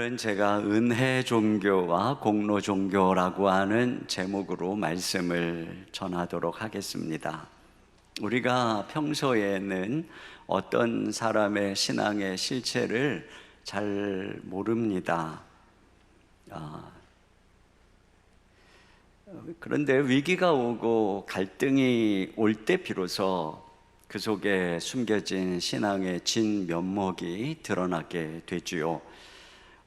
오늘은 제가 은혜 종교와 공로 종교라고 하는 제목으로 말씀을 전하도록 하겠습니다. 우리가 평소에는 어떤 사람의 신앙의 실체를 잘 모릅니다. 그런데 위기가 오고 갈등이 올 때 비로소 그 속에 숨겨진 신앙의 진면목이 드러나게 되지요.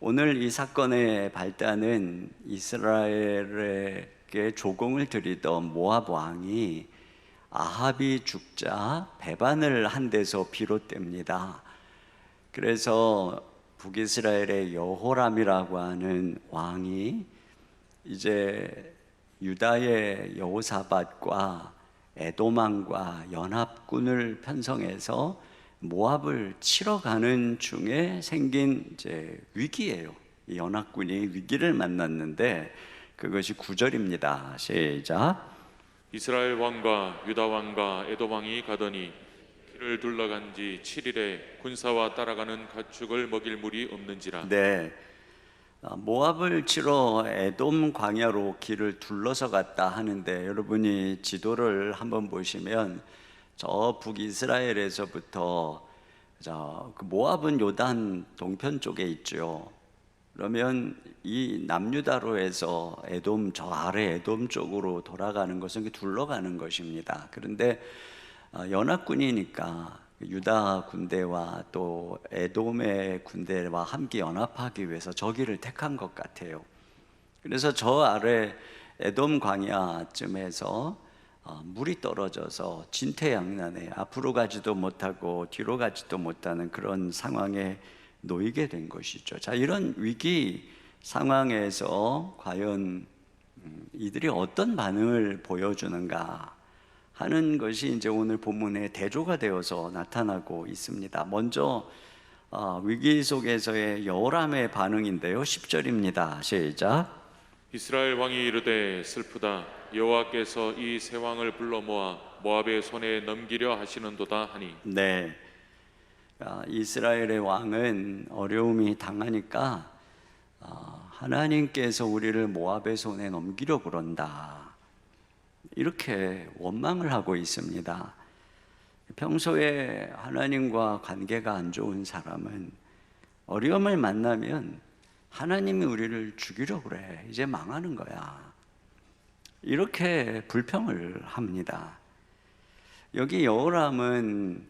오늘 이 사건의 발단은 이스라엘에게 조공을 들이던 모압 왕이 아합이 죽자 배반을 한 데서 비롯됩니다. 그래서 북이스라엘의 여호람이라고 하는 왕이 이제 유다의 여호사밧과 에돔 왕과 연합군을 편성해서 모압을 치러 가는 중에 생긴 이제 위기예요. 이 연합군이 위기를 만났는데 그것이 9절입니다. 시작. 이스라엘 왕과 유다 왕과 에돔 왕이 가더니 길을 둘러간 지 7일에 군사와 따라가는 가축을 먹일 물이 없는지라. 네, 모압을 치러 에돔 광야로 길을 둘러서 갔다 하는데 여러분이 지도를 한번 보시면 저 북이스라엘에서부터 그 모압은 요단 동편 쪽에 있죠. 그러면 이 남유다로 해서 에돔 저 아래 에돔 쪽으로 돌아가는 것은 둘러가는 것입니다. 그런데 연합군이니까 유다 군대와 또 에돔의 군대와 함께 연합하기 위해서 저 길을 택한 것 같아요. 그래서 저 아래 에돔 광야쯤에서 물이 떨어져서 진퇴양난에 앞으로 가지도 못하고 뒤로 가지도 못하는 그런 상황에 놓이게 된 것이죠. 자, 이런 위기 상황에서 과연 이들이 어떤 반응을 보여주는가 하는 것이 이제 오늘 본문의 대조가 되어서 나타나고 있습니다. 먼저 위기 속에서의 여호람의 반응인데요. 10절입니다. 시작. 이스라엘 왕이 이르되 슬프다. 여호와께서 이 세 왕을 불러 모아 모압의 손에 넘기려 하시는도다 하니. 네, 이스라엘의 왕은 어려움이 당하니까 하나님께서 우리를 모압의 손에 넘기려 그런다, 이렇게 원망을 하고 있습니다. 평소에 하나님과 관계가 안 좋은 사람은 어려움을 만나면 하나님이 우리를 죽이려 그래, 이제 망하는 거야, 이렇게 불평을 합니다. 여기 여호람은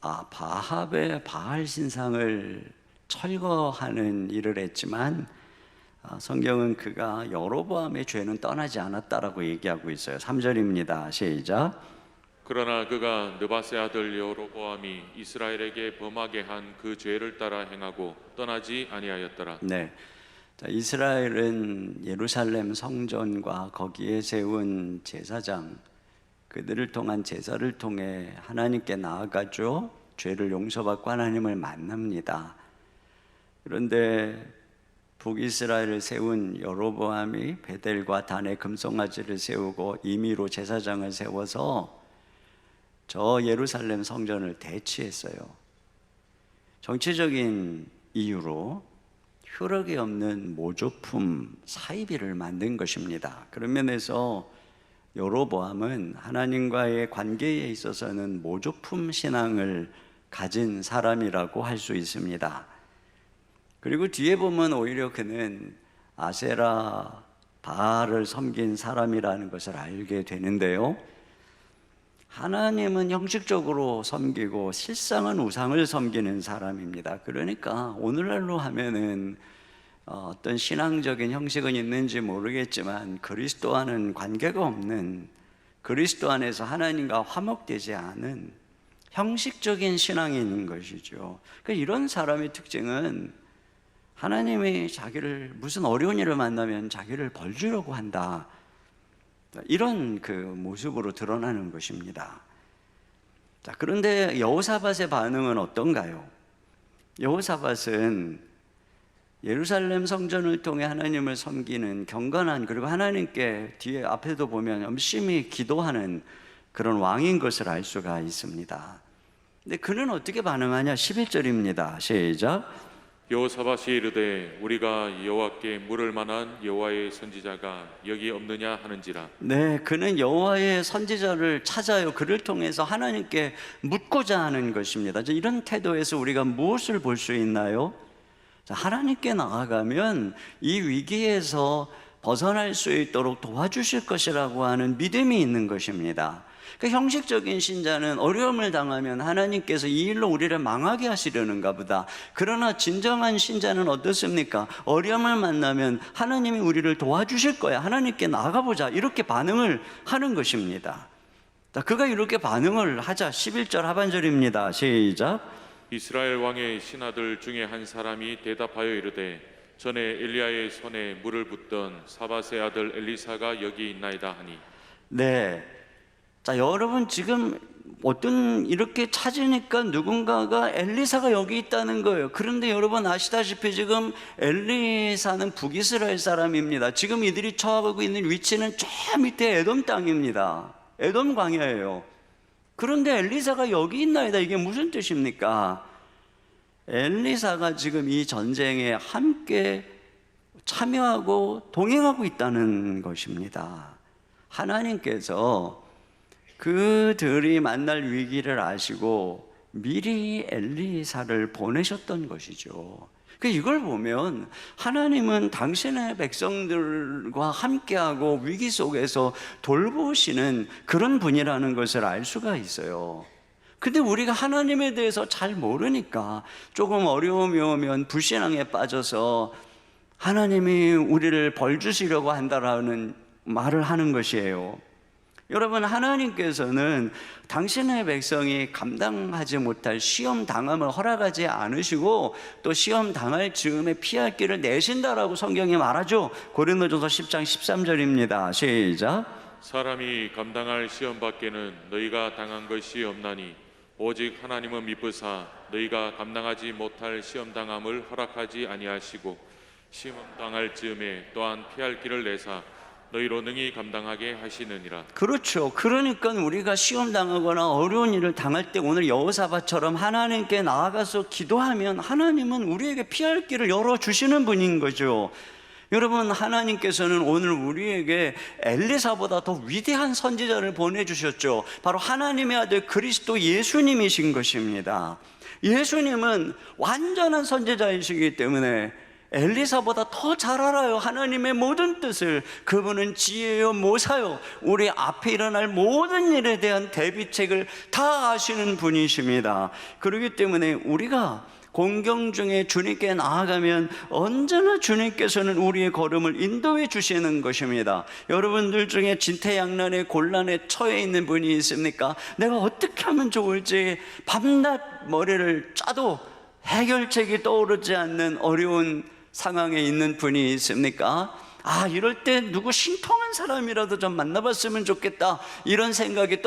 바합의 바알 신상을 철거하는 일을 했지만 성경은 그가 여로보암의 죄는 떠나지 않았다라고 얘기하고 있어요. 3절입니다. 시작. 그러나 그가 느바세 아들 여로보암이 이스라엘에게 범하게 한 그 죄를 따라 행하고 떠나지 아니하였더라. 네, 자, 이스라엘은 예루살렘 성전과 거기에 세운 제사장, 그들을 통한 제사를 통해 하나님께 나아가죠. 죄를 용서받고 하나님을 만납니다. 그런데 북이스라엘을 세운 여로보암이 베델과 단에 금송아지를 세우고 임의로 제사장을 세워서 저 예루살렘 성전을 대치했어요. 정치적인 이유로 효력이 없는 모조품 사이비를 만든 것입니다. 그런 면에서 여로보암은 하나님과의 관계에 있어서는 모조품 신앙을 가진 사람이라고 할 수 있습니다. 그리고 뒤에 보면 오히려 그는 아세라 바알을 섬긴 사람이라는 것을 알게 되는데요, 하나님은 형식적으로 섬기고 실상은 우상을 섬기는 사람입니다. 그러니까 오늘날로 하면은 어떤 신앙적인 형식은 있는지 모르겠지만 그리스도와는 관계가 없는, 그리스도 안에서 하나님과 화목되지 않은 형식적인 신앙이 있는 것이죠. 그러니까 이런 사람의 특징은 하나님이 자기를 무슨 어려운 일을 만나면 자기를 벌주려고 한다, 이런 그 모습으로 드러나는 것입니다. 자, 그런데 여호사밧의 반응은 어떤가요? 여호사밧은 예루살렘 성전을 통해 하나님을 섬기는 경건한, 그리고 하나님께 뒤에 앞에도 보면 열심히 기도하는 그런 왕인 것을 알 수가 있습니다. 근데 그는 어떻게 반응하냐? 11절입니다. 시작. 여호사밧이 이르되 우리가 여호와께 물을 만한 여호와의 선지자가 여기 없느냐 하는지라. 네, 그는 여호와의 선지자를 찾아요. 그를 통해서 하나님께 묻고자 하는 것입니다. 이런 태도에서 우리가 무엇을 볼 수 있나요? 하나님께 나아가면 이 위기에서 벗어날 수 있도록 도와주실 것이라고 하는 믿음이 있는 것입니다. 형식적인 신자는 어려움을 당하면 하나님께서 이 일로 우리를 망하게 하시려는가 보다. 그러나 진정한 신자는 어떻습니까? 어려움을 만나면 하나님이 우리를 도와주실 거야, 하나님께 나가보자, 이렇게 반응을 하는 것입니다. 그가 이렇게 반응을 하자 11절 하반절입니다. 시작. 이스라엘 왕의 신하들 중에 한 사람이 대답하여 이르되 전에 엘리야의 손에 물을 붓던 사밧의 아들 엘리사가 여기 있나이다 하니. 네, 자, 여러분 지금 어떤 이렇게 찾으니까 누군가가 엘리사가 여기 있다는 거예요. 그런데 여러분 아시다시피 지금 엘리사는 북이스라엘 사람입니다. 지금 이들이 처하고 있는 위치는 저 밑에 에돔 땅입니다. 에돔 광야예요. 그런데 엘리사가 여기 있나이다, 이게 무슨 뜻입니까? 엘리사가 지금 이 전쟁에 함께 참여하고 동행하고 있다는 것입니다. 하나님께서 그들이 만날 위기를 아시고 미리 엘리사를 보내셨던 것이죠. 이걸 보면 하나님은 당신의 백성들과 함께하고 위기 속에서 돌보시는 그런 분이라는 것을 알 수가 있어요. 근데 우리가 하나님에 대해서 잘 모르니까 조금 어려움이 오면 불신앙에 빠져서 하나님이 우리를 벌 주시려고 한다라는 말을 하는 것이에요. 여러분, 하나님께서는 당신의 백성이 감당하지 못할 시험 당함을 허락하지 않으시고 또 시험 당할 즈음에 피할 길을 내신다라고 성경이 말하죠. 고린도전서 10장 13절입니다. 시작. 사람이 감당할 시험 밖에는 너희가 당한 것이 없나니 오직 하나님은 미쁘사 너희가 감당하지 못할 시험 당함을 허락하지 아니하시고 시험 당할 즈음에 또한 피할 길을 내사 너희로 능히 감당하게 하시느니라. 그렇죠. 그러니까 우리가 시험 당하거나 어려운 일을 당할 때 오늘 여호사밧처럼 하나님께 나아가서 기도하면 하나님은 우리에게 피할 길을 열어주시는 분인 거죠. 여러분, 하나님께서는 오늘 우리에게 엘리사보다 더 위대한 선지자를 보내주셨죠. 바로 하나님의 아들 그리스도 예수님이신 것입니다. 예수님은 완전한 선지자이시기 때문에 엘리사보다 더 잘 알아요, 하나님의 모든 뜻을. 그분은 지혜요 모사요, 우리 앞에 일어날 모든 일에 대한 대비책을 다 아시는 분이십니다. 그렇기 때문에 우리가 공경 중에 주님께 나아가면 언제나 주님께서는 우리의 걸음을 인도해 주시는 것입니다. 여러분들 중에 진퇴양난의 곤란에 처해 있는 분이 있습니까? 내가 어떻게 하면 좋을지 밤낮 머리를 짜도 해결책이 떠오르지 않는 어려운 상황에 있는 분이 있습니까? 이럴 때 누구 신통한 사람이라도 좀 만나봤으면 좋겠다, 이런 생각에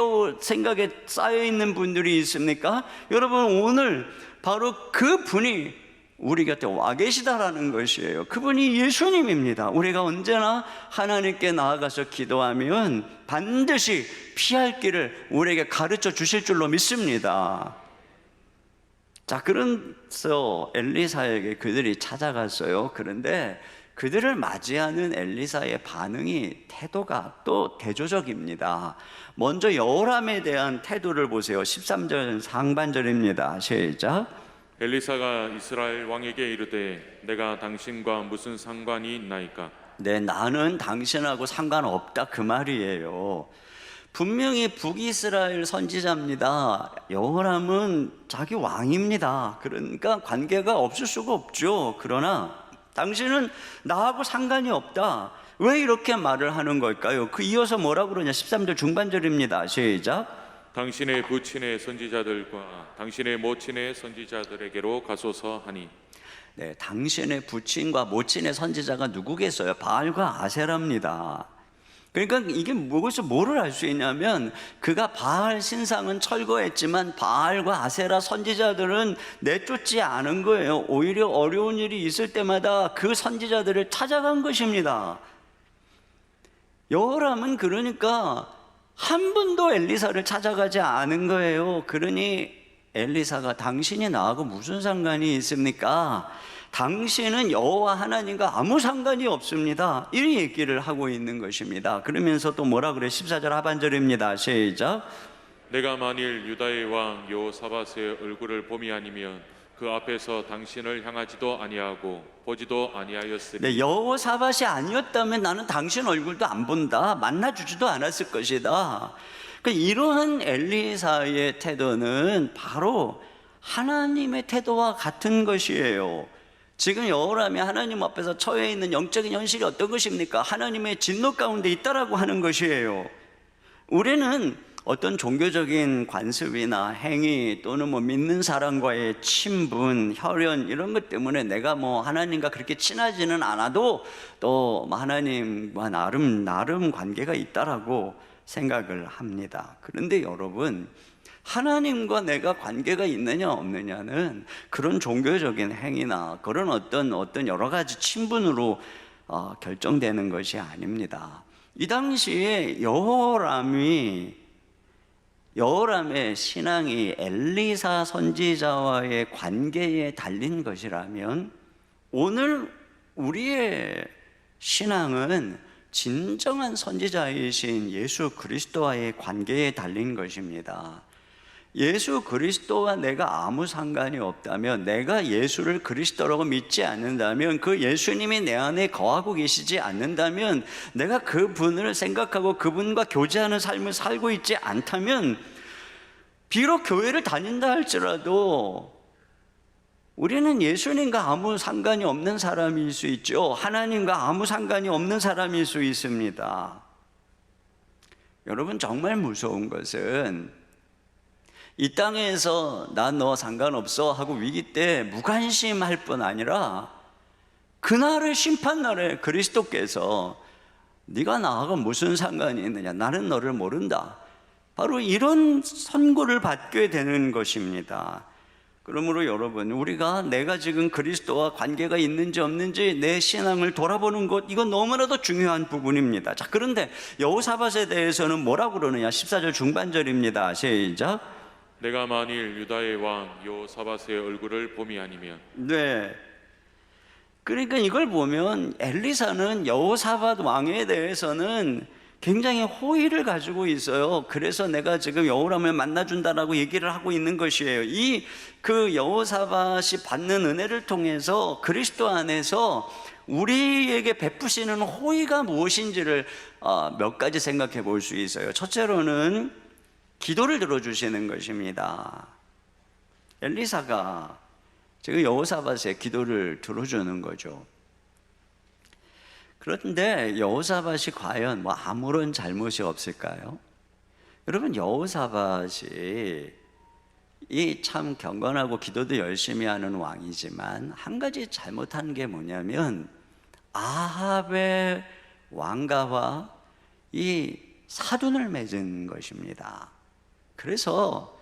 쌓여 있는 분들이 있습니까? 여러분, 오늘 바로 그 분이 우리 곁에 와 계시다라는 것이에요. 그분이 예수님입니다. 우리가 언제나 하나님께 나아가서 기도하면 반드시 피할 길을 우리에게 가르쳐 주실 줄로 믿습니다. 자, 그래서 엘리사에게 그들이 찾아갔어요. 그런데 그들을 맞이하는 엘리사의 반응이, 태도가 또 대조적입니다. 먼저 여호람에 대한 태도를 보세요. 13절 상반절입니다. 시작. 엘리사가 이스라엘 왕에게 이르되 내가 당신과 무슨 상관이 있나이까? 네, 나는 당신하고 상관없다, 그 말이에요. 분명히 북이스라엘 선지자입니다. 여호람은 자기 왕입니다. 그러니까 관계가 없을 수가 없죠. 그러나 당신은 나하고 상관이 없다. 왜 이렇게 말을 하는 걸까요? 이어서 뭐라고 그러냐, 13절 중반절입니다. 시작. 당신의 부친의 선지자들과 당신의 모친의 선지자들에게로 가소서 하니. 네, 당신의 부친과 모친의 선지자가 누구겠어요? 바알과 아세라입니다. 그러니까 이게 무엇을 뭐를 알 수 있냐면, 그가 바알 신상은 철거했지만 바알과 아세라 선지자들은 내쫓지 않은 거예요. 오히려 어려운 일이 있을 때마다 그 선지자들을 찾아간 것입니다. 여호람은 그러니까 한 번도 엘리사를 찾아가지 않은 거예요. 그러니 엘리사가 당신이 나하고 무슨 상관이 있습니까? 당신은 여호와 하나님과 아무 상관이 없습니다. 이 얘기를 하고 있는 것입니다. 그러면서 또 뭐라 그래? 14절 하반절입니다. 시작. 내가 만일 유다의 왕 여호사밧의 얼굴을 봄이 아니면 그 앞에서 당신을 향하지도 아니하고 보지도 아니하였으리. 네, 여호사밧이 아니었다면 나는 당신 얼굴도 안 본다, 만나주지도 않았을 것이다. 그러니까 이러한 엘리사의 태도는 바로 하나님의 태도와 같은 것이에요. 지금 여호람이 하나님 앞에서 처해 있는 영적인 현실이 어떤 것입니까? 하나님의 진노 가운데 있다라고 하는 것이에요. 우리는 어떤 종교적인 관습이나 행위 또는 뭐 믿는 사람과의 친분, 혈연 이런 것 때문에 내가 뭐 하나님과 그렇게 친하지는 않아도 또 하나님과 나름 관계가 있다라고 생각을 합니다. 그런데 여러분, 하나님과 내가 관계가 있느냐 없느냐는 그런 종교적인 행위나 그런 어떤 여러 가지 친분으로 결정되는 것이 아닙니다. 이 당시에 여호람의 신앙이 엘리사 선지자와의 관계에 달린 것이라면 오늘 우리의 신앙은 진정한 선지자이신 예수 그리스도와의 관계에 달린 것입니다. 예수 그리스도와 내가 아무 상관이 없다면, 내가 예수를 그리스도라고 믿지 않는다면, 그 예수님이 내 안에 거하고 계시지 않는다면, 내가 그분을 생각하고 그분과 교제하는 삶을 살고 있지 않다면, 비록 교회를 다닌다 할지라도 우리는 예수님과 아무 상관이 없는 사람일 수 있죠. 하나님과 아무 상관이 없는 사람일 수 있습니다. 여러분, 정말 무서운 것은 이 땅에서 나 너 상관없어 하고 위기 때 무관심할 뿐 아니라 그날의 심판날에 그리스도께서 네가 나하고 무슨 상관이 있느냐, 나는 너를 모른다, 바로 이런 선고를 받게 되는 것입니다. 그러므로 여러분, 우리가 내가 지금 그리스도와 관계가 있는지 없는지 내 신앙을 돌아보는 것, 이건 너무나도 중요한 부분입니다. 자, 그런데 여호사밧에 대해서는 뭐라고 그러느냐? 14절 중반절입니다. 시작. 내가 만일 유다의 왕 여호사밧의 얼굴을 봄이 아니면. 네. 그러니까 이걸 보면 엘리사는 여호사밧 왕에 대해서는 굉장히 호의를 가지고 있어요. 그래서 내가 지금 여호람을 만나준다라고 얘기를 하고 있는 것이에요. 그 여호사밧이 받는 은혜를 통해서 그리스도 안에서 우리에게 베푸시는 호의가 무엇인지를 몇 가지 생각해 볼 수 있어요. 첫째로는 기도를 들어주시는 것입니다. 엘리사가 지금 여호사밧의 기도를 들어주는 거죠. 그런데 여호사밧이 과연 뭐 아무런 잘못이 없을까요? 여러분, 여호사밧이 이 참 경건하고 기도도 열심히 하는 왕이지만 한 가지 잘못한 게 뭐냐면 아합의 왕가와 이 사돈을 맺은 것입니다. 그래서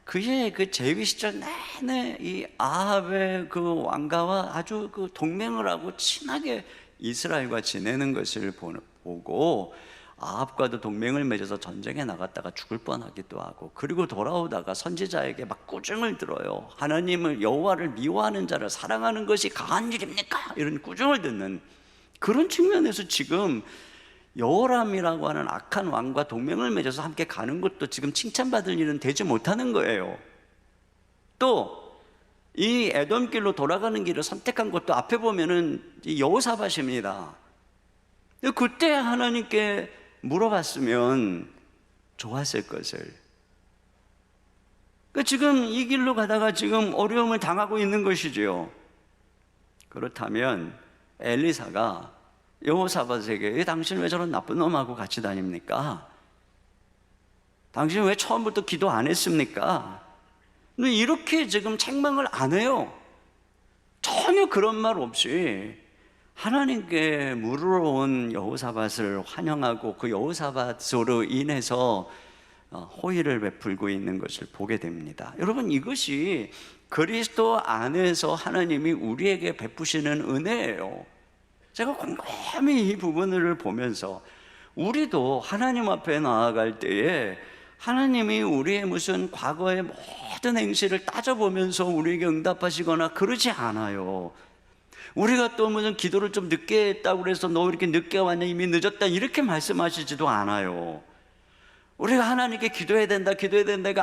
그의 그 재위 시절 내내 이 아합의 그 왕가와 아주 그 동맹을 하고 친하게 이스라엘과 지내는 것을 보고 아합과도 동맹을 맺어서 전쟁에 나갔다가 죽을 뻔하기도 하고, 그리고 돌아오다가 선지자에게 막 꾸중을 들어요. 하나님을, 여호와를 미워하는 자를 사랑하는 것이 강한 일입니까? 이런 꾸중을 듣는 그런 측면에서 지금 여호람이라고 하는 악한 왕과 동맹을 맺어서 함께 가는 것도 지금 칭찬받을 일은 되지 못하는 거예요. 또 이 에돔길로 돌아가는 길을 선택한 것도 앞에 보면은 여호사밧입니다. 그때 하나님께 물어봤으면 좋았을 것을. 그러니까 지금 이 길로 가다가 지금 어려움을 당하고 있는 것이지요. 그렇다면 엘리사가 여호사밧에게 당신 왜 저런 나쁜 놈하고 같이 다닙니까? 당신 왜 처음부터 기도 안 했습니까? 근데 이렇게 지금 책망을 안 해요. 전혀 그런 말 없이 하나님께 물으러 온 여호사밧을 환영하고 그 여호사밧으로 인해서 호의를 베풀고 있는 것을 보게 됩니다. 여러분, 이것이 그리스도 안에서 하나님이 우리에게 베푸시는 은혜예요. 제가 곰곰이 이 부분을 보면서 우리도 하나님 앞에 나아갈 때에 하나님이 우리의 무슨 과거의 모든 행실을 따져보면서 우리에게 응답하시거나 그러지 않아요. 우리가 또 무슨 기도를 좀 늦게 했다고 그래서 너 이렇게 늦게 왔냐, 이미 늦었다, 이렇게 말씀하시지도 않아요. 우리가 하나님께 기도해야 된다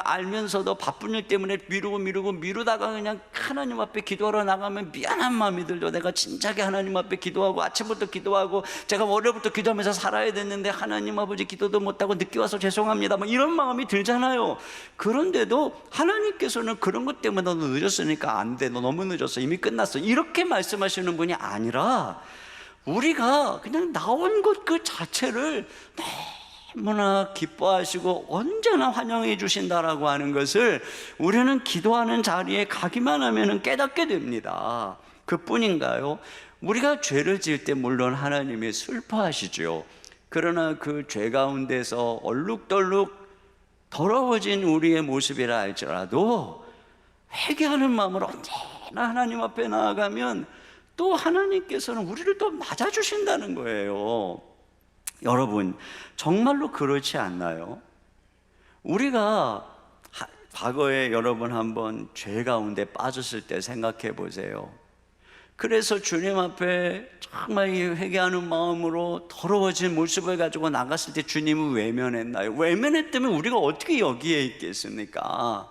알면서도 바쁜 일 때문에 미루다가 그냥 하나님 앞에 기도하러 나가면 미안한 마음이 들죠. 내가 진작에 하나님 앞에 기도하고 아침부터 기도하고 제가 월요일부터 기도하면서 살아야 됐는데 하나님 아버지 기도도 못하고 늦게 와서 죄송합니다, 뭐 이런 마음이 들잖아요. 그런데도 하나님께서는 그런 것 때문에 너 늦었으니까 안 돼, 너 너무 늦었어, 이미 끝났어, 이렇게 말씀하시는 분이 아니라 우리가 그냥 나온 것 그 자체를 너무나 기뻐하시고 언제나 환영해 주신다라고 하는 것을 우리는 기도하는 자리에 가기만 하면 깨닫게 됩니다. 그뿐인가요? 우리가 죄를 지을 때 물론 하나님이 슬퍼하시죠. 그러나 그 죄 가운데서 얼룩덜룩 더러워진 우리의 모습이라 할지라도 회개하는 마음으로 언제나 하나님 앞에 나아가면 또 하나님께서는 우리를 또 맞아주신다는 거예요. 여러분, 정말로 그렇지 않나요? 우리가 과거에 여러분 한번 죄 가운데 빠졌을 때 생각해 보세요. 그래서 주님 앞에 정말 회개하는 마음으로 더러워진 모습을 가지고 나갔을 때 주님은 외면했나요? 외면했다면 우리가 어떻게 여기에 있겠습니까?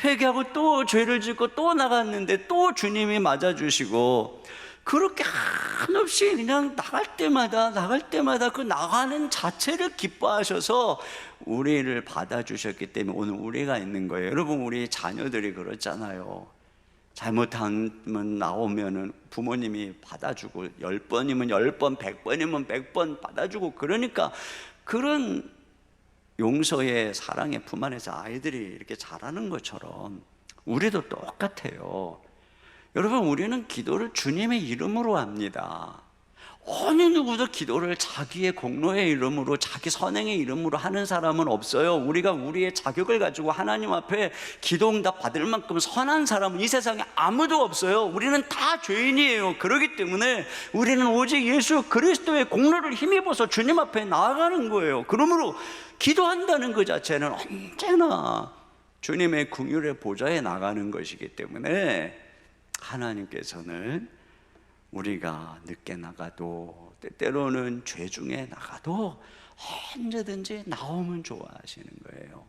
회개하고 또 죄를 짓고 또 나갔는데 또 주님이 맞아주시고, 그렇게 한없이 그냥 나갈 때마다 그 나가는 자체를 기뻐하셔서 우리를 받아주셨기 때문에 오늘 우리가 있는 거예요. 여러분, 우리 자녀들이 그렇잖아요. 잘못하면 나오면은 부모님이 받아주고 10번이면 10번, 100번이면 100번 받아주고, 그러니까 그런 용서의 사랑의 품 안에서 아이들이 이렇게 자라는 것처럼 우리도 똑같아요. 여러분, 우리는 기도를 주님의 이름으로 합니다. 어느 누구도 기도를 자기의 공로의 이름으로, 자기 선행의 이름으로 하는 사람은 없어요. 우리가 우리의 자격을 가지고 하나님 앞에 기도응답 받을 만큼 선한 사람은 이 세상에 아무도 없어요. 우리는 다 죄인이에요. 그렇기 때문에 우리는 오직 예수 그리스도의 공로를 힘입어서 주님 앞에 나아가는 거예요. 그러므로 기도한다는 것 자체는 언제나 주님의 긍휼의 보좌에 나가는 것이기 때문에 하나님께서는 우리가 늦게 나가도, 때때로는 죄 중에 나가도 언제든지 나오면 좋아하시는 거예요.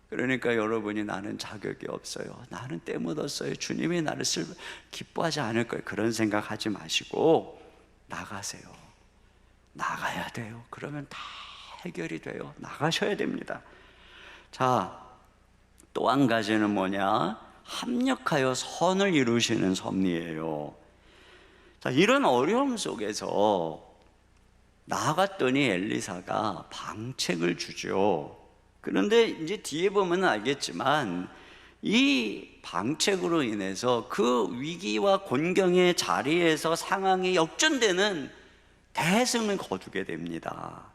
그러니까 여러분이 나는 자격이 없어요, 나는 때 묻었어요, 주님이 나를 기뻐하지 않을 거예요, 그런 생각하지 마시고 나가세요. 나가야 돼요. 그러면 다 해결이 돼요. 나가셔야 됩니다. 자, 또 한 가지는 뭐냐? 합력하여 선을 이루시는 섭리예요. 자, 이런 어려움 속에서 나아갔더니 엘리사가 방책을 주죠. 그런데 이제 뒤에 보면 알겠지만 이 방책으로 인해서 그 위기와 곤경의 자리에서 상황이 역전되는 대승을 거두게 됩니다.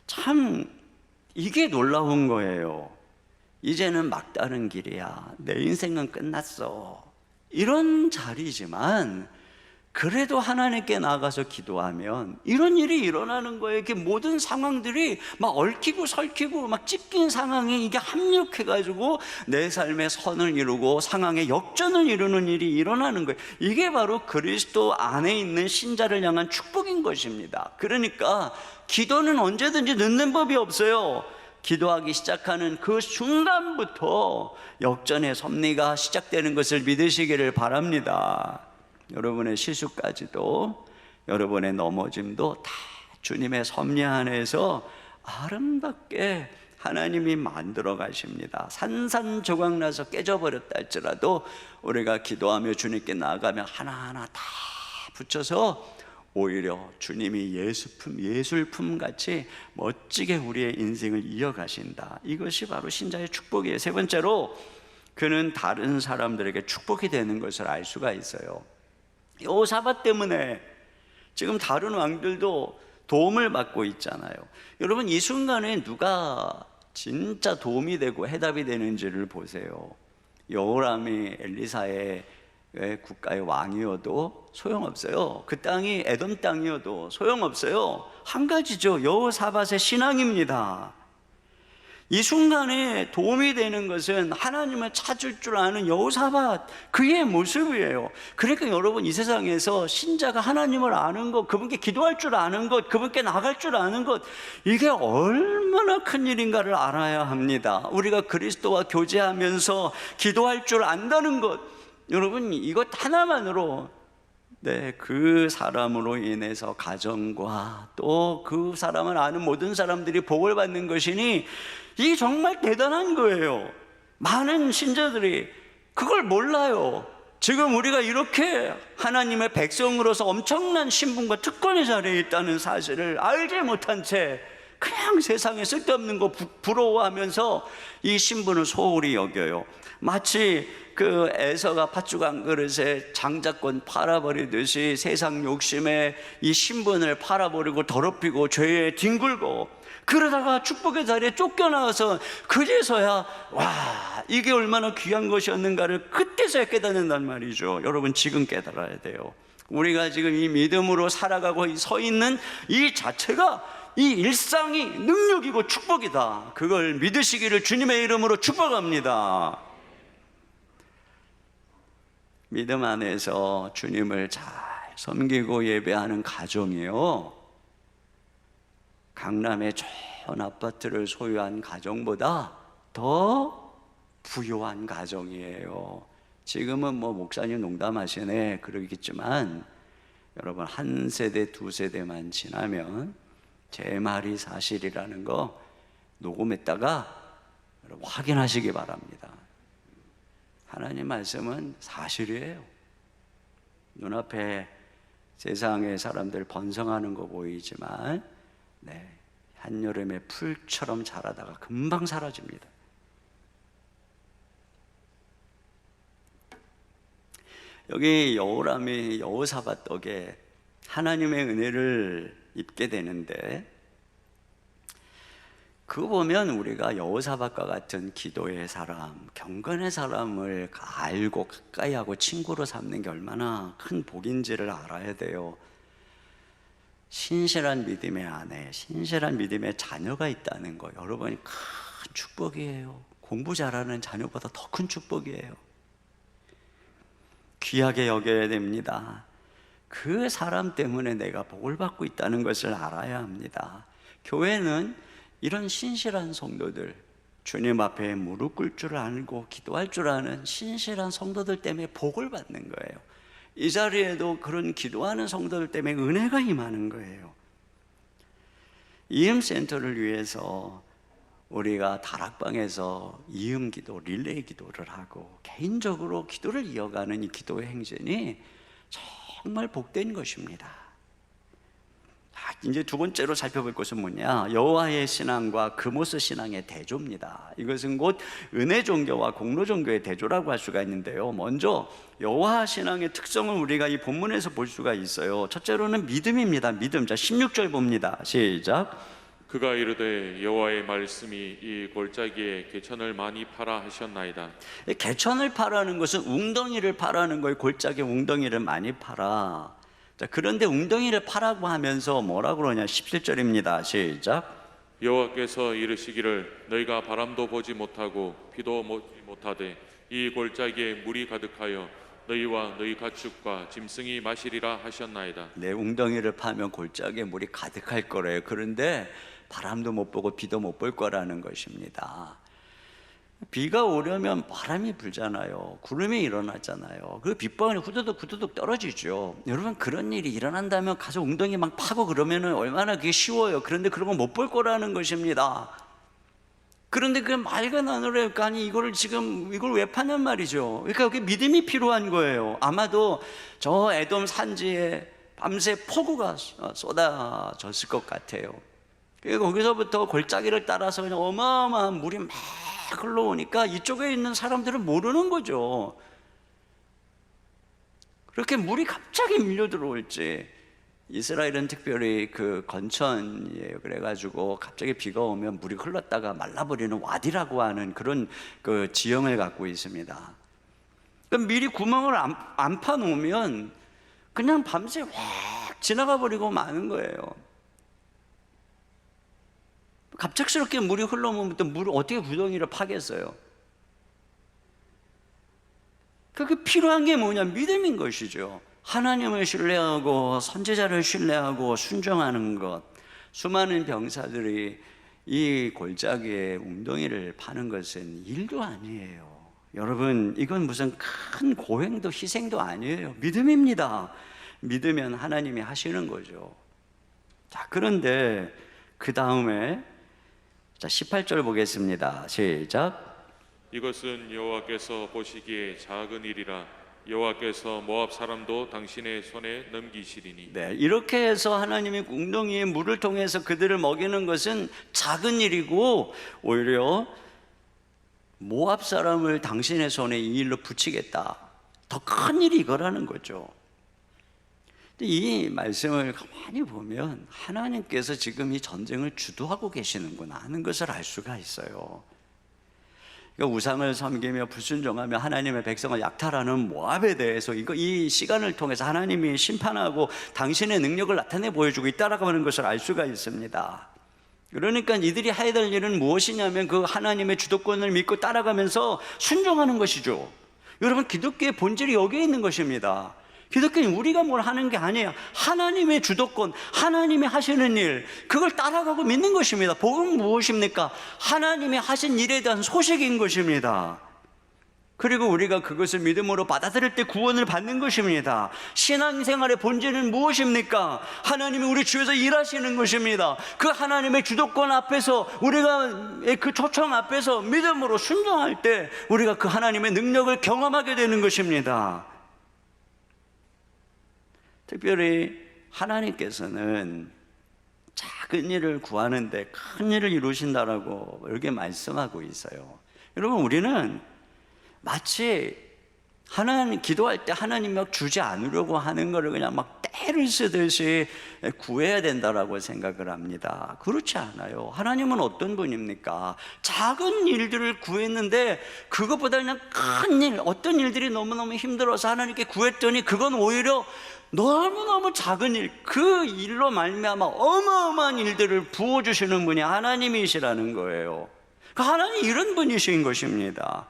참 이게 놀라운 거예요. 이제는 막다른 길이야, 내 인생은 끝났어, 이런 자리지만 그래도 하나님께 나아가서 기도하면 이런 일이 일어나는 거예요. 이렇게 모든 상황들이 막 얽히고 설키고 막 찢긴 상황이 이게 합력해가지고 내 삶의 선을 이루고 상황의 역전을 이루는 일이 일어나는 거예요. 이게 바로 그리스도 안에 있는 신자를 향한 축복인 것입니다. 그러니까 기도는 언제든지 늦는 법이 없어요. 기도하기 시작하는 그 순간부터 역전의 섭리가 시작되는 것을 믿으시기를 바랍니다. 여러분의 실수까지도, 여러분의 넘어짐도 다 주님의 섭리 안에서 아름답게 하나님이 만들어 가십니다. 산산조각 나서 깨져버렸다 할지라도 우리가 기도하며 주님께 나아가면 하나하나 다 붙여서 오히려 주님이 예술품 같이 멋지게 우리의 인생을 이어가신다. 이것이 바로 신자의 축복이에요. 세 번째로, 그는 다른 사람들에게 축복이 되는 것을 알 수가 있어요. 여호사밧 때문에 지금 다른 왕들도 도움을 받고 있잖아요. 여러분, 이 순간에 누가 진짜 도움이 되고 해답이 되는지를 보세요. 여호람이 엘리사의 국가의 왕이어도 소용없어요. 그 땅이 에돔 땅이어도 소용없어요. 한 가지죠. 여호사밧의 신앙입니다. 이 순간에 도움이 되는 것은 하나님을 찾을 줄 아는 여호사밧, 그의 모습이에요. 그러니까 여러분, 이 세상에서 신자가 하나님을 아는 것, 그분께 기도할 줄 아는 것, 그분께 나갈 줄 아는 것, 이게 얼마나 큰 일인가를 알아야 합니다. 우리가 그리스도와 교제하면서 기도할 줄 안다는 것, 여러분, 이것 하나만으로 그 사람으로 인해서 가정과 또 그 사람을 아는 모든 사람들이 복을 받는 것이니, 이게 정말 대단한 거예요. 많은 신자들이 그걸 몰라요. 지금 우리가 이렇게 하나님의 백성으로서 엄청난 신분과 특권의 자리에 있다는 사실을 알지 못한 채 그냥 세상에 쓸데없는 거 부러워하면서 이 신분을 소홀히 여겨요. 마치 그 에서가 팥죽 한 그릇에 장자권 팔아버리듯이 세상 욕심에 이 신분을 팔아버리고 더럽히고 죄에 뒹굴고, 그러다가 축복의 자리에 쫓겨나와서 그제서야 와, 이게 얼마나 귀한 것이었는가를 그때서야 깨닫는단 말이죠. 여러분, 지금 깨달아야 돼요. 우리가 지금 이 믿음으로 살아가고 서 있는 이 자체가, 이 일상이 능력이고 축복이다. 그걸 믿으시기를 주님의 이름으로 축복합니다. 믿음 안에서 주님을 잘 섬기고 예배하는 가정이요, 강남의 좋은 아파트를 소유한 가정보다 더 부유한 가정이에요. 지금은 뭐 목사님 농담하시네 그러겠지만, 여러분, 한 세대 두 세대만 지나면 제 말이 사실이라는 거 녹음했다가 여러분 확인하시기 바랍니다. 하나님 말씀은 사실이에요. 눈앞에 세상의 사람들 번성하는 거 보이지만, 한여름의 풀처럼 자라다가 금방 사라집니다. 여기 여호람이 여호사밧 덕에 하나님의 은혜를 입게 되는데, 그거 보면 우리가 여호사밧과 같은 기도의 사람, 경건의 사람을 알고 가까이 하고 친구로 삼는 게 얼마나 큰 복인지를 알아야 돼요. 신실한 믿음의 아내, 신실한 믿음의 자녀가 있다는 거, 여러분이 큰 축복이에요. 공부 잘하는 자녀보다 더 큰 축복이에요. 귀하게 여겨야 됩니다. 그 사람 때문에 내가 복을 받고 있다는 것을 알아야 합니다. 교회는 이런 신실한 성도들, 주님 앞에 무릎 꿇을 줄 알고 기도할 줄 아는 신실한 성도들 때문에 복을 받는 거예요. 이 자리에도 그런 기도하는 성도들 때문에 은혜가 임하는 거예요. 이음센터를 위해서 우리가 다락방에서 이음기도, 릴레이 기도를 하고 개인적으로 기도를 이어가는 이 기도의 행진이 정말 복된 것입니다. 이제 두 번째로 살펴볼 것은 뭐냐, 여호와의 신앙과 금오스 신앙의 대조입니다. 이것은 곧 은혜 종교와 공로 종교의 대조라고 할 수가 있는데요, 먼저 여호와 신앙의 특성을 우리가 이 본문에서 볼 수가 있어요. 첫째로는 믿음입니다. 믿음. 자, 16절 봅니다. 시작. 그가 이르되 여호와의 말씀이 이 골짜기에 개천을 많이 파라 하셨나이다. 개천을 파라는 것은 웅덩이를 파라는 거예요. 골짜기에 웅덩이를 많이 파라. 자, 그런데 웅덩이를 파라고 하면서 뭐라고 그러냐, 17절입니다. 시작. 여호와께서 이르시기를 너희가 바람도 보지 못하고 비도 보지 못하되 이 골짜기에 물이 가득하여 너희와 너희 가축과 짐승이 마시리라 하셨나이다. 네, 웅덩이를 파면 골짜기에 물이 가득할 거래요. 그런데 바람도 못 보고 비도 못 볼 거라는 것입니다. 비가 오려면 바람이 불잖아요. 구름이 일어나잖아요. 그 빗방울이 후두둑 후두둑 떨어지죠. 여러분, 그런 일이 일어난다면 가서 웅덩이 막 파고 그러면 얼마나 그게 쉬워요. 그런데 그런 거 못 볼 거라는 것입니다. 그런데 그 맑은 하늘에, 아니 이걸 왜 파냔 말이죠. 그러니까 여기 믿음이 필요한 거예요. 아마도 저 에돔 산지에 밤새 폭우가 쏟아졌을 것 같아요. 거기서부터 골짜기를 따라서 그냥 어마어마한 물이 막 흘러오니까 이쪽에 있는 사람들은 모르는 거죠. 그렇게 물이 갑자기 밀려 들어올지. 이스라엘은 특별히 그 건천이에요. 그래가지고 갑자기 비가 오면 물이 흘렀다가 말라버리는 와디라고 하는 그런 그 지형을 갖고 있습니다. 그럼 미리 구멍을 안 파놓으면 그냥 밤새 확 지나가 버리고 마는 거예요. 갑작스럽게 물이 흘러오면 또 물을 어떻게 구덩이를 파겠어요? 그 필요한 게 뭐냐? 믿음인 것이죠. 하나님을 신뢰하고 선지자를 신뢰하고 순종하는 것. 수많은 병사들이 이 골짜기에 웅덩이를 파는 것은 일도 아니에요. 여러분, 이건 무슨 큰 고행도 희생도 아니에요. 믿음입니다. 믿으면 하나님이 하시는 거죠. 자, 그런데 그 다음에 18절 보겠습니다. 시작. 이것은 여호와께서 보시기에 작은 일이라 여호와께서 모압 사람도 당신의 손에 넘기시리니. 네, 이렇게 해서 하나님이 웅덩이에 물을 통해서 그들을 먹이는 것은 작은 일이고 오히려 모압 사람을 당신의 손에 이 일로 붙이겠다. 더 큰 일이 이거라는 거죠. 이 말씀을 가만히 보면 하나님께서 지금 이 전쟁을 주도하고 계시는구나 하는 것을 알 수가 있어요. 그러니까 우상을 섬기며 불순종하며 하나님의 백성을 약탈하는 모압에 대해서 이 시간을 통해서 하나님이 심판하고 당신의 능력을 나타내 보여주고 있다라고 하는 것을 알 수가 있습니다. 그러니까 이들이 해야 될 일은 무엇이냐면 그 하나님의 주도권을 믿고 따라가면서 순종하는 것이죠. 여러분, 기독교의 본질이 여기에 있는 것입니다. 기독교는 우리가 뭘 하는 게 아니에요. 하나님의 주도권, 하나님이 하시는 일, 그걸 따라가고 믿는 것입니다. 복음은 무엇입니까? 하나님이 하신 일에 대한 소식인 것입니다. 그리고 우리가 그것을 믿음으로 받아들일 때 구원을 받는 것입니다. 신앙생활의 본질은 무엇입니까? 하나님이 우리 주위에서 일하시는 것입니다. 그 하나님의 주도권 앞에서, 우리가 그 초청 앞에서 믿음으로 순종할 때 우리가 그 하나님의 능력을 경험하게 되는 것입니다. 특별히 하나님께서는 작은 일을 구하는데 큰 일을 이루신다라고 이렇게 말씀하고 있어요. 여러분, 우리는 마치 하나님 기도할 때 하나님 막 주지 않으려고 하는 거를 그냥 막 때를 쓰듯이 구해야 된다라고 생각을 합니다. 그렇지 않아요. 하나님은 어떤 분입니까? 작은 일들을 구했는데 그것보다 그냥 큰 일, 어떤 일들이 너무너무 힘들어서 하나님께 구했더니 그건 오히려 너무너무 작은 일, 그 일로 말미암아 어마어마한 일들을 부어주시는 분이 하나님이시라는 거예요. 그 하나님 이런 분이신 것입니다.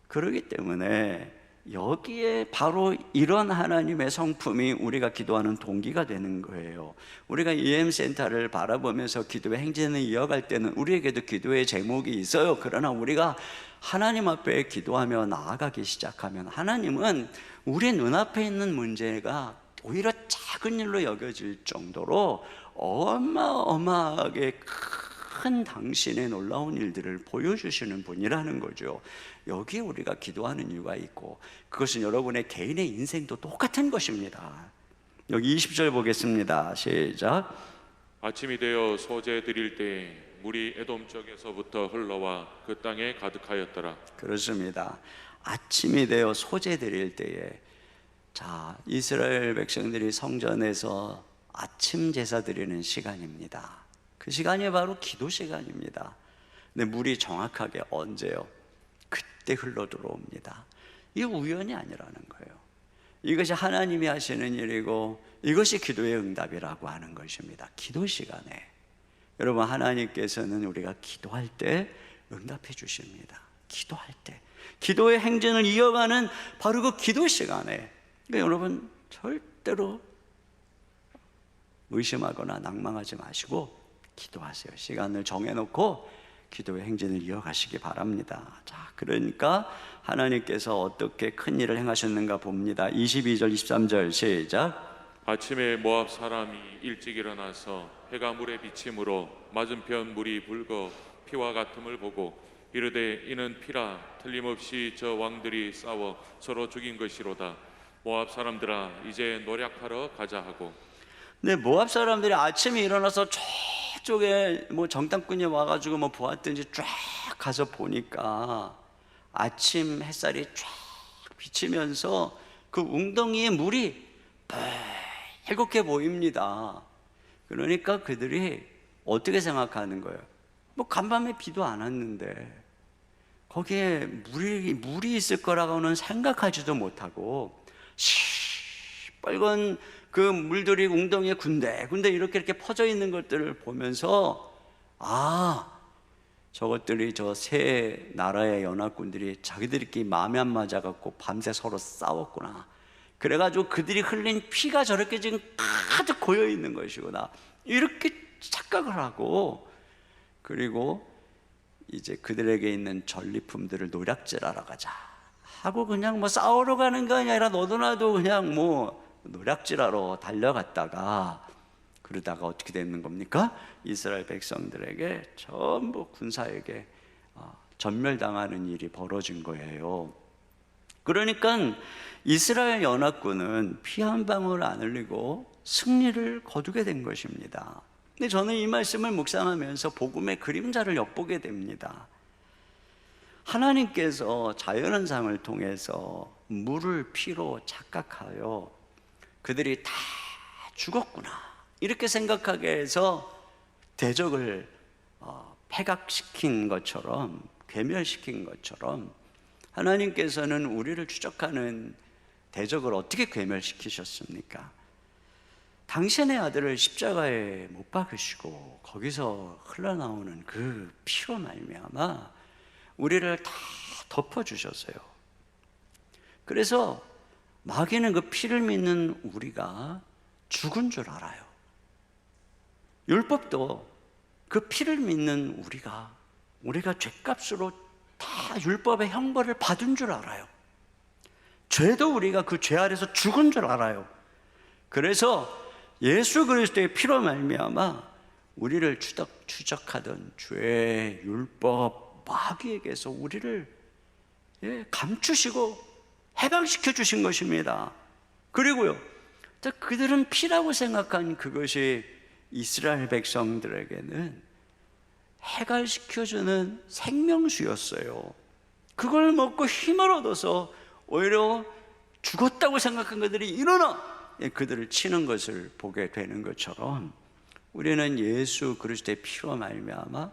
그렇기 때문에 여기에 바로 이런 하나님의 성품이 우리가 기도하는 동기가 되는 거예요. 우리가 EM센터를 바라보면서 기도의 행진을 이어갈 때는 우리에게도 기도의 제목이 있어요. 그러나 우리가 하나님 앞에 기도하며 나아가기 시작하면 하나님은 우리 눈앞에 있는 문제가 오히려 작은 일로 여겨질 정도로 어마어마하게 큰 당신의 놀라운 일들을 보여주시는 분이라는 거죠. 여기에 우리가 기도하는 이유가 있고, 그것은 여러분의 개인의 인생도 똑같은 것입니다. 여기 20절 보겠습니다. 시작. 아침이 되어 소재 드릴 때에 물이 에돔 쪽에서부터 흘러와 그 땅에 가득하였더라. 그렇습니다. 아침이 되어 소재 드릴 때에, 자, 이스라엘 백성들이 성전에서 아침 제사 드리는 시간입니다. 그 시간이 바로 기도 시간입니다. 근데 물이 정확하게 언제요? 그때 흘러 들어옵니다. 이게 우연이 아니라는 거예요. 이것이 하나님이 하시는 일이고 이것이 기도의 응답이라고 하는 것입니다. 기도 시간에 여러분, 하나님께서는 우리가 기도할 때 응답해 주십니다. 기도할 때, 기도의 행진을 이어가는 바로 그 기도 시간에, 그러니까 여러분 절대로 의심하거나 낭망하지 마시고 기도하세요. 시간을 정해놓고 기도의 행진을 이어가시기 바랍니다. 자, 그러니까 하나님께서 어떻게 큰 일을 행하셨는가 봅니다. 22절 23절 시작. 아침에 모압 사람이 일찍 일어나서 해가 물에 비침으로 맞은편 물이 붉어 피와 같음을 보고 이르되 이는 피라, 틀림없이 저 왕들이 싸워 서로 죽인 것이로다. 모압 사람들아, 이제 노략하러 가자 하고. 네, 모압 사람들이 아침에 일어나서 저쪽에 뭐 정탐꾼이 와가지고 뭐 보았든지 쫙 가서 보니까 아침 햇살이 쫙 비치면서 그 웅덩이에 물이 빨갛게 보입니다. 그러니까 그들이 어떻게 생각하는 거예요? 뭐 간밤에 비도 안 왔는데 거기에 물이 있을 거라고는 생각하지도 못하고 빨간 그 물들이 웅덩이에 군데군데 이렇게 퍼져 있는 것들을 보면서 저것들이 저 세 나라의 연합군들이 자기들끼리 마음이 안 맞아갖고 밤새 서로 싸웠구나. 그래가지고 그들이 흘린 피가 저렇게 지금 가득 고여 있는 것이구나. 이렇게 착각을 하고, 그리고 이제 그들에게 있는 전리품들을 노략질하러 가자 하고 그냥 뭐 싸우러 가는 거 아니라 너도나도 그냥 뭐 노략질하러 달려갔다가, 그러다가 어떻게 되는 겁니까? 이스라엘 백성들에게 전부 군사에게 전멸당하는 일이 벌어진 거예요. 그러니까 이스라엘 연합군은 피 한 방울 안 흘리고 승리를 거두게 된 것입니다. 근데 저는 이 말씀을 묵상하면서 복음의 그림자를 엿보게 됩니다. 하나님께서 자연현상을 통해서 물을 피로 착각하여 그들이 다 죽었구나 이렇게 생각하게 해서 대적을 폐각시킨 것처럼, 괴멸시킨 것처럼, 하나님께서는 우리를 추적하는 대적을 어떻게 괴멸시키셨습니까? 당신의 아들을 십자가에 못 박으시고 거기서 흘러나오는 그 피로 말미암아 우리를 다 덮어주셨어요. 그래서 마귀는 그 피를 믿는 우리가 죽은 줄 알아요. 율법도 그 피를 믿는 우리가 죄값으로 다 율법의 형벌을 받은 줄 알아요. 죄도 우리가 그 죄 아래서 죽은 줄 알아요. 그래서 예수 그리스도의 피로 말미암아 우리를 추적하던 죄, 율법, 마귀에게서 우리를 감추시고 해방시켜 주신 것입니다. 그리고요, 그들은 피라고 생각한 그것이 이스라엘 백성들에게는 해갈시켜주는 생명수였어요. 그걸 먹고 힘을 얻어서 오히려 죽었다고 생각한 그들이 일어나 그들을 치는 것을 보게 되는 것처럼, 우리는 예수 그리스도의 피로 말미암아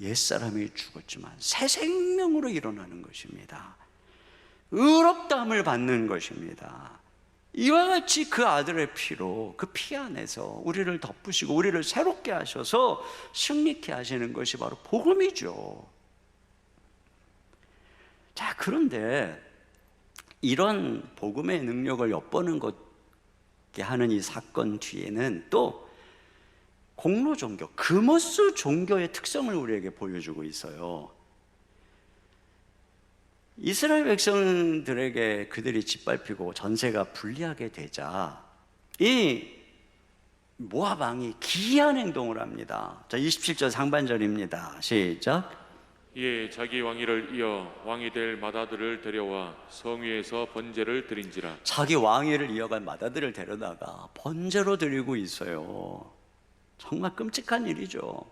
옛사람이 죽었지만 새 생명으로 일어나는 것입니다. 의롭다함을 받는 것입니다. 이와 같이 그 아들의 피로, 그 피 안에서 우리를 덮으시고 우리를 새롭게 하셔서 승리케 하시는 것이 바로 복음이죠. 자, 그런데 이런 복음의 능력을 엿보는 것게 하는 이 사건 뒤에는 또 공로 종교, 금오스 종교의 특성을 우리에게 보여주고 있어요. 이스라엘 백성들에게 그들이 짓밟히고 전세가 불리하게 되자 이 모압 왕이 기이한 행동을 합니다. 자, 27절 상반절입니다. 시작. 이에 자기 왕위를 이어 왕이 될 맏아들을 데려와 성 위에서 번제를 드린지라. 자기 왕위를 이어간 맏아들을 데려다가 번제로 드리고 있어요. 정말 끔찍한 일이죠.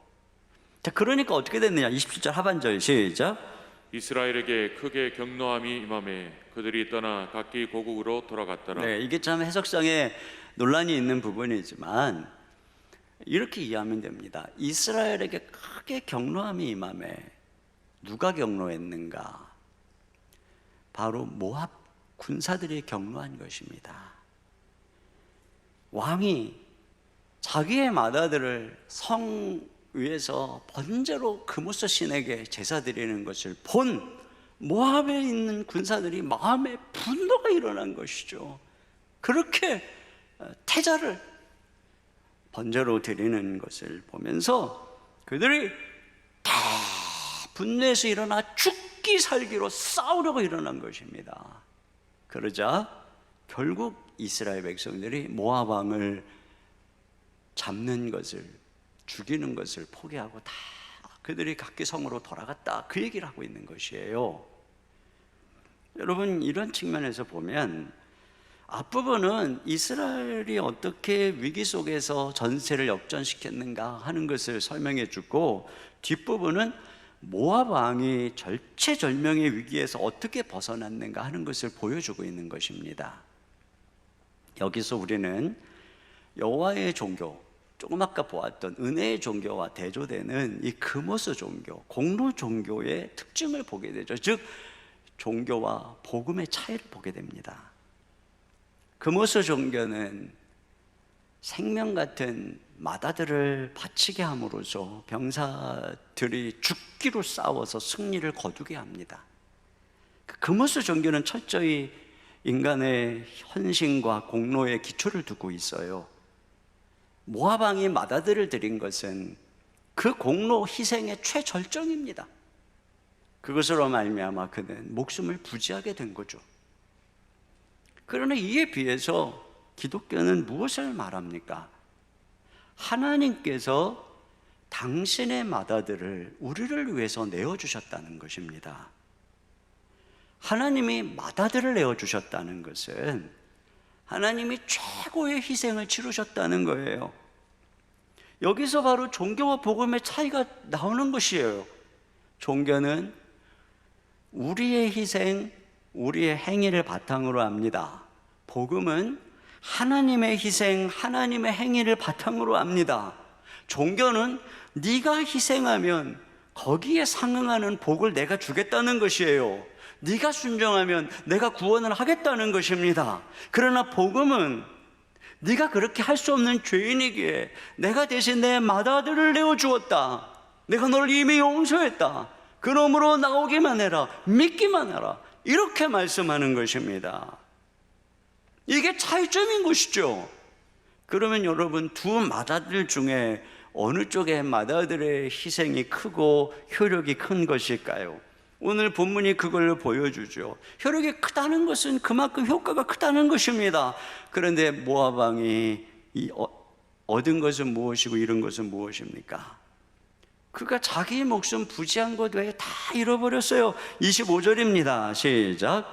자, 그러니까 어떻게 됐느냐? 27절 하반절 시작. 이스라엘에게 크게 경노함이 임하매 그들이 떠나 각기 고국으로 돌아갔더라. 네, 이게 참 해석상에 논란이 있는 부분이지만 이렇게 이해하면 됩니다. 이스라엘에게 크게 경노함이 임하매 누가 경노했는가? 바로 모압 군사들이 경노한 것입니다. 왕이 자기의 맏아들을 성 위에서 번제로 금오스 신에게 제사 드리는 것을 본 모압에 있는 군사들이 마음에 분노가 일어난 것이죠. 그렇게 태자를 번제로 드리는 것을 보면서 그들이 다 분노해서 일어나 죽기 살기로 싸우려고 일어난 것입니다. 그러자 결국 이스라엘 백성들이 모압 왕을 잡는 것을, 죽이는 것을 포기하고 다 그들이 각기 성으로 돌아갔다, 그 얘기를 하고 있는 것이에요. 여러분, 이런 측면에서 보면 앞부분은 이스라엘이 어떻게 위기 속에서 전세를 역전시켰는가 하는 것을 설명해 주고, 뒷부분은 모압 왕이 절체절명의 위기에서 어떻게 벗어났는가 하는 것을 보여주고 있는 것입니다. 여기서 우리는 여호와의 종교, 조금 아까 보았던 은혜의 종교와 대조되는 이 금오스 종교, 공로 종교의 특징을 보게 되죠. 즉 종교와 복음의 차이를 보게 됩니다. 금오스 종교는 생명 같은 마다들을 바치게 함으로써 병사들이 죽기로 싸워서 승리를 거두게 합니다. 그모스 종교는 철저히 인간의 헌신과 공로에 기초를 두고 있어요. 모압 왕이 마다들을 드린 것은 그 공로 희생의 최절정입니다. 그것으로 말미암아 그는 목숨을 부지하게 된 거죠. 그러나 이에 비해서 기독교는 무엇을 말합니까? 하나님께서 당신의 마다들을 우리를 위해서 내어주셨다는 것입니다. 하나님이 마다들을 내어주셨다는 것은 하나님이 최고의 희생을 치르셨다는 거예요. 여기서 바로 종교와 복음의 차이가 나오는 것이에요. 종교는 우리의 희생, 우리의 행위를 바탕으로 합니다. 복음은 하나님의 희생, 하나님의 행위를 바탕으로 합니다. 종교는 네가 희생하면 거기에 상응하는 복을 내가 주겠다는 것이에요. 네가 순종하면 내가 구원을 하겠다는 것입니다. 그러나 복음은 네가 그렇게 할 수 없는 죄인이기에 내가 대신 내 맏아들을 내어주었다. 내가 너를 이미 용서했다. 그러므로 나오기만 해라. 믿기만 해라. 이렇게 말씀하는 것입니다. 이게 차이점인 것이죠. 그러면 여러분, 두 맏아들 중에 어느 쪽의 맏아들의 희생이 크고 효력이 큰 것일까요? 오늘 본문이 그걸 보여주죠. 효력이 크다는 것은 그만큼 효과가 크다는 것입니다. 그런데 모압 왕이 얻은 것은 무엇이고 잃은 것은 무엇입니까? 그가 자기 목숨 부지한 것 외에 다 잃어버렸어요. 25절입니다. 시작.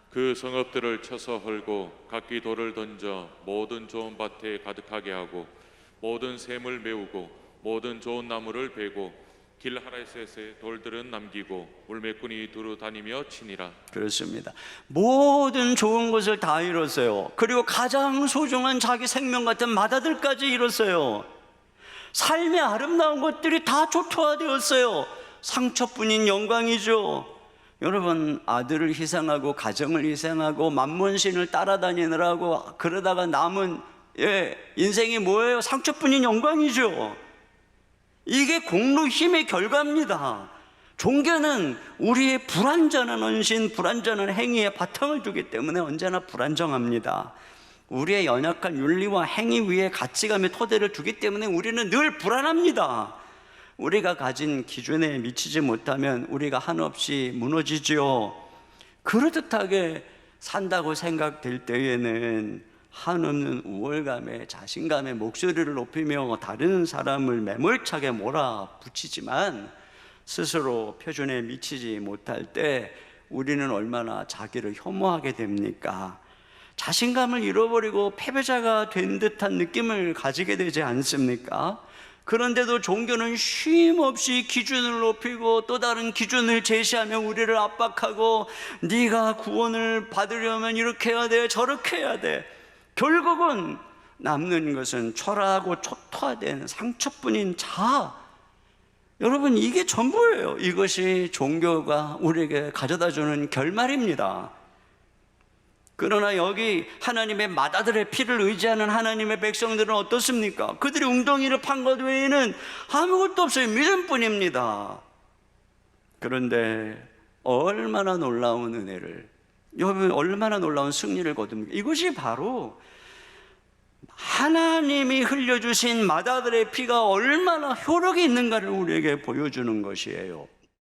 그 성읍들을 쳐서 헐고 각기 돌을 던져 모든 좋은 밭에 가득하게 하고 모든 샘을 메우고 모든 좋은 나무를 베고 길하레셋의 돌들은 남기고 물매꾼이 두루 다니며 치니라. 그렇습니다. 모든 좋은 것을 다 잃었어요. 그리고 가장 소중한 자기 생명 같은 맏아들까지 잃었어요. 삶의 아름다운 것들이 다 초토화되었어요. 상처뿐인 영광이죠. 여러분, 아들을 희생하고 가정을 희생하고 만문신을 따라다니느라고 그러다가 남은 인생이 뭐예요? 상처뿐인 영광이죠. 이게 공로 힘의 결과입니다. 종교는 우리의 불완전한 헌신, 불완전한 행위에 바탕을 두기 때문에 언제나 불안정합니다. 우리의 연약한 윤리와 행위 위에 가치감의 토대를 두기 때문에 우리는 늘 불안합니다. 우리가 가진 기준에 미치지 못하면 우리가 한없이 무너지죠. 그렇듯하게 산다고 생각될 때에는 한없는 우월감에 자신감에 목소리를 높이며 다른 사람을 매몰차게 몰아붙이지만 스스로 표준에 미치지 못할 때 우리는 얼마나 자기를 혐오하게 됩니까? 자신감을 잃어버리고 패배자가 된 듯한 느낌을 가지게 되지 않습니까? 그런데도 종교는 쉼없이 기준을 높이고 또 다른 기준을 제시하며 우리를 압박하고 네가 구원을 받으려면 이렇게 해야 돼, 저렇게 해야 돼. 결국은 남는 것은 초라하고 초토화된 상처뿐인 자아. 여러분, 이게 전부예요. 이것이 종교가 우리에게 가져다주는 결말입니다. 그러나 여기 하나님의 맏아들의 피를 의지하는 하나님의 백성들은 어떻습니까? 그들이 웅덩이를 판 것 외에는 아무것도 없어요. 믿음뿐입니다. 그런데 얼마나 놀라운 은혜를, 여러분, 얼마나 놀라운 승리를 거둡니까? 이것이 바로 하나님이 흘려주신 맏아들의 피가 얼마나 효력이 있는가를 우리에게 보여주는 것이에요.